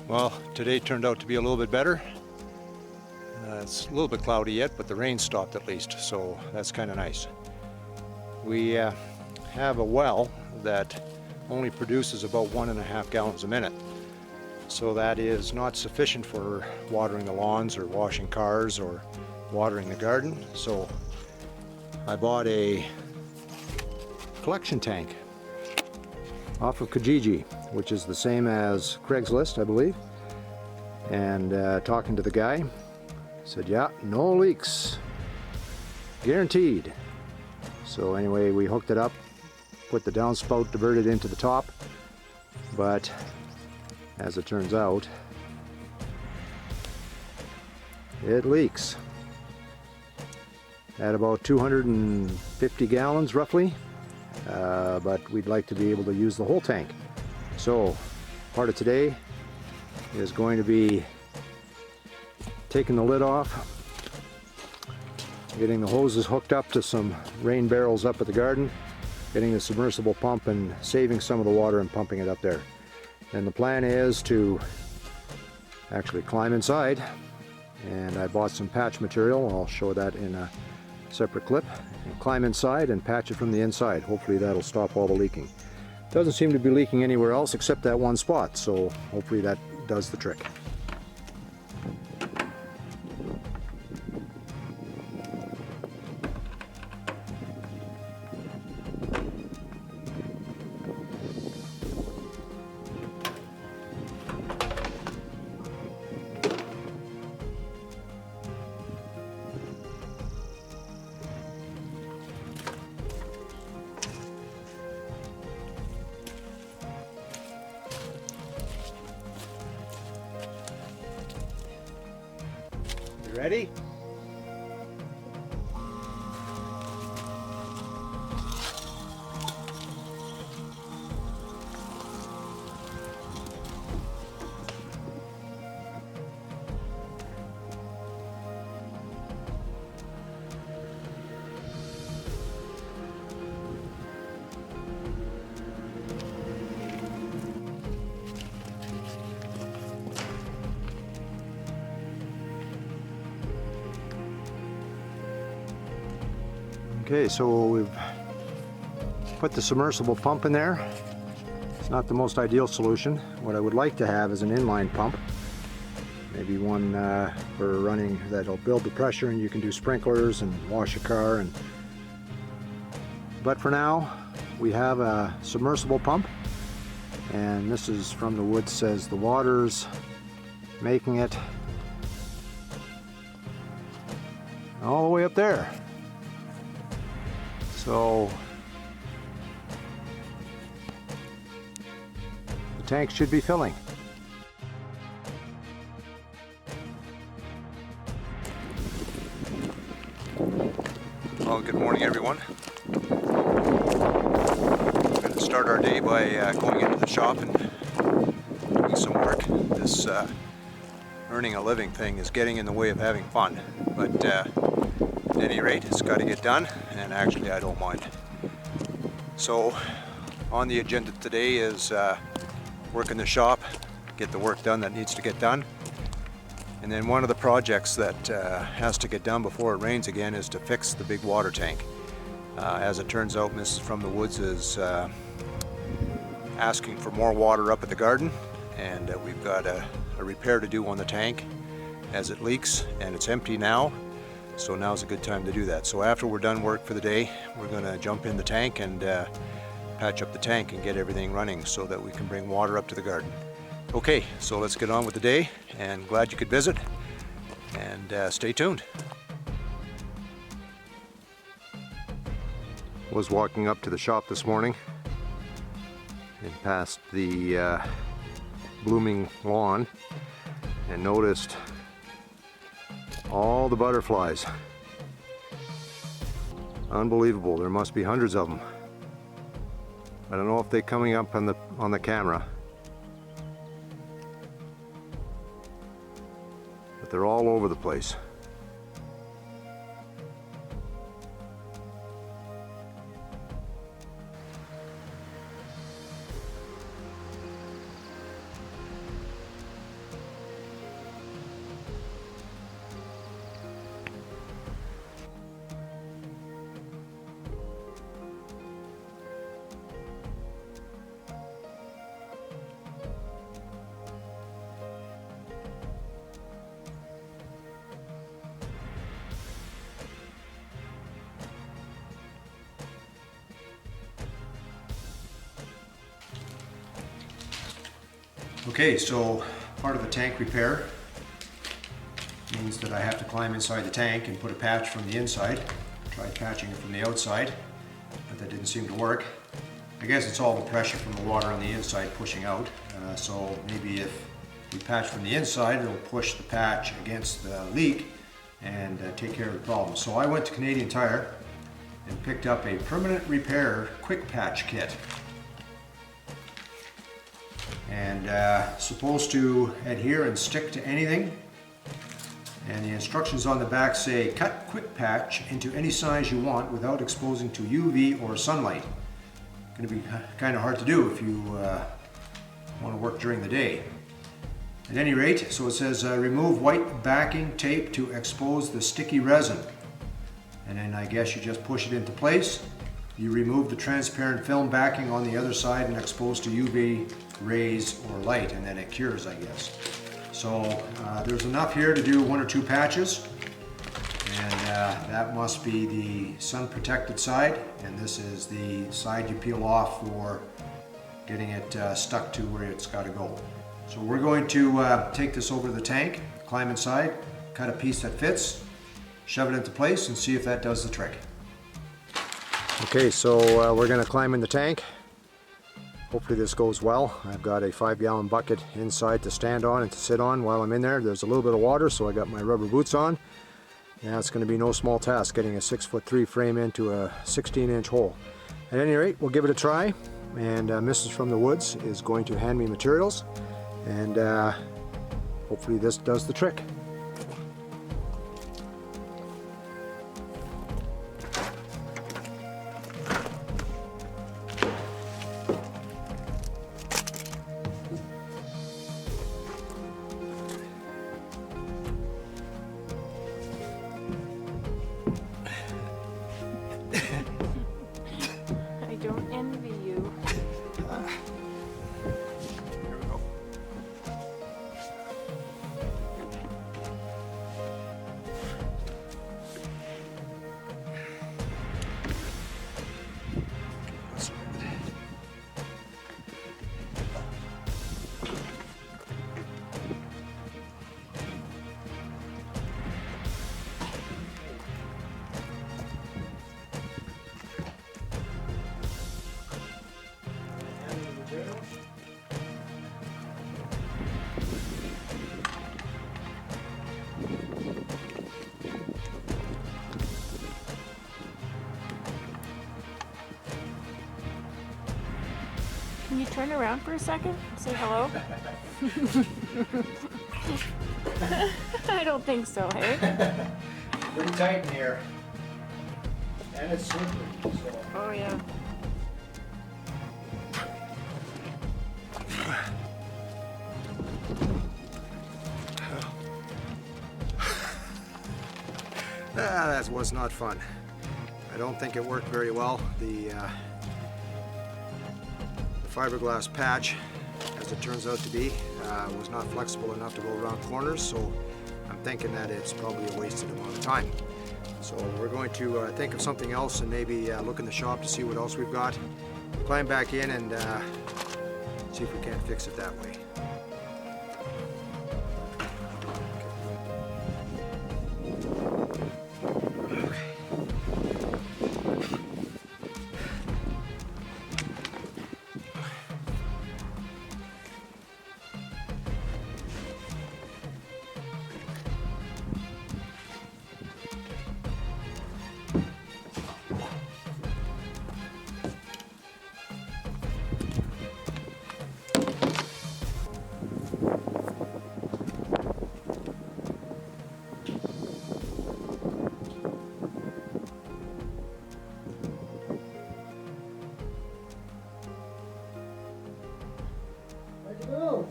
Well, today turned out to be a little bit better. It's a little bit cloudy yet, but the rain stopped at least, so that's kind of nice. We have a well that only produces about 1.5 gallons a minute. So that is not sufficient for watering the lawns or washing cars or watering the garden. So I bought a collection tank off of Kijiji, which is the same as Craigslist, I believe. And talking to the guy, said, yeah, no leaks, guaranteed. So anyway, we hooked it up, put the downspout diverted into the top, but as it turns out, it leaks at about 250 gallons roughly, but we'd like to be able to use the whole tank. So part of today is going to be taking the lid off, getting the hoses hooked up to some rain barrels up at the garden, getting the submersible pump and saving some of the water and pumping it up there. And the plan is to actually climb inside, and I bought some patch material. I'll show that in a separate clip. And climb inside and patch it from the inside. Hopefully that'll stop all the leaking. Doesn't seem to be leaking anywhere else except that one spot, so hopefully that does the trick. Ready? Okay, so we've put the submersible pump in there. It's not the most ideal solution. What I would like to have is an inline pump. Maybe one for running that'll build the pressure and you can do sprinklers and wash a car. But for now, we have a submersible pump. And this is from the woods, says the water's making it all the way up there. So the tank should be filling. Well, good morning everyone. We're going to start our day by going into the shop and doing some work. This earning a living thing is getting in the way of having fun, but at any rate, it's got to get done, and actually I don't mind. So on the agenda today is work in the shop, get the work done that needs to get done, and then one of the projects that has to get done before it rains again is to fix the big water tank. As it turns out, Mrs. from the Woods is asking for more water up at the garden, and we've got a repair to do on the tank as it leaks, and it's empty now. So now's a good time to do that. So after we're done work for the day, we're going to jump in the tank and patch up the tank and get everything running so that we can bring water up to the garden. Okay, so let's get on with the day, and glad you could visit, and stay tuned. Was walking up to the shop this morning and past the blooming lawn and noticed all the butterflies. Unbelievable. There must be hundreds of them. I don't know if they're coming up on the camera, but they're all over the place. Okay, so part of the tank repair means that I have to climb inside the tank and put a patch from the inside. Tried patching it from the outside, but that didn't seem to work. I guess it's all the pressure from the water on the inside pushing out. So maybe if we patch from the inside, it'll push the patch against the leak and take care of the problem. So I went to Canadian Tire and picked up a permanent repair quick patch kit. And supposed to adhere and stick to anything. And the instructions on the back say, cut quick patch into any size you want without exposing to UV or sunlight. Going to be kind of hard to do if you want to work during the day. At any rate, so it says remove white backing tape to expose the sticky resin. And then I guess you just push it into place. You remove the transparent film backing on the other side and expose to UV rays or light, and then it cures, I guess. So there's enough here to do 1 or 2 patches, and that must be the sun protected side, and this is the side you peel off for getting it stuck to where it's got to go. So we're going to take this over to the tank, climb inside, cut a piece that fits, shove it into place, and see if that does the trick. Okay, so we're going to climb in the tank. Hopefully this goes well. I've got a 5-gallon bucket inside to stand on and to sit on while I'm in there. There's a little bit of water, so I got my rubber boots on. Now it's going to be no small task getting a 6'3" frame into a 16-inch hole. At any rate, we'll give it a try, and Mrs. from the Woods is going to hand me materials, and hopefully this does the trick. I don't envy you. Here we go. Can you turn around for a second and say hello? I don't think so, hey? Pretty tight in here. And it's slippery, so. Oh yeah. That was not fun. I don't think it worked very well. The fiberglass patch, as it turns out to be, was not flexible enough to go around corners, so I'm thinking that it's probably a wasted amount of time. So we're going to think of something else and maybe look in the shop to see what else we've got. Climb back in and see if we can't fix it that way.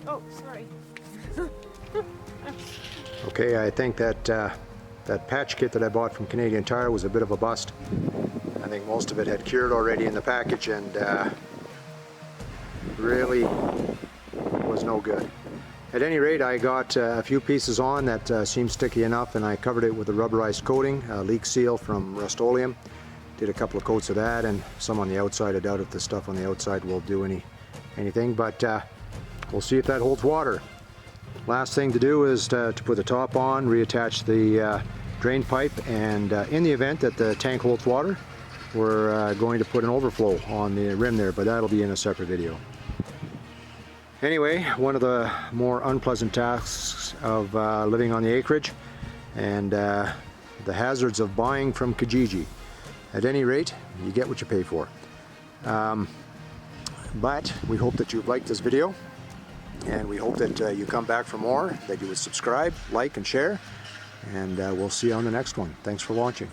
Oh, sorry. Okay, I think that that patch kit that I bought from Canadian Tire was a bit of a bust. I think most of it had cured already in the package and really was no good. At any rate, I got a few pieces on that seemed sticky enough, and I covered it with a rubberized coating, leak seal from Rust-Oleum. Did a couple of coats of that and some on the outside. I doubt if the stuff on the outside will do anything, but we'll see if that holds water. Last thing to do is to put the top on, reattach the drain pipe, and in the event that the tank holds water, we're going to put an overflow on the rim there, but that'll be in a separate video. Anyway, one of the more unpleasant tasks of living on the acreage, and the hazards of buying from Kijiji. At any rate, you get what you pay for. But we hope that you've liked this video, and we hope that you come back for more, that you would subscribe, like, and share, and we'll see you on the next one. Thanks for watching.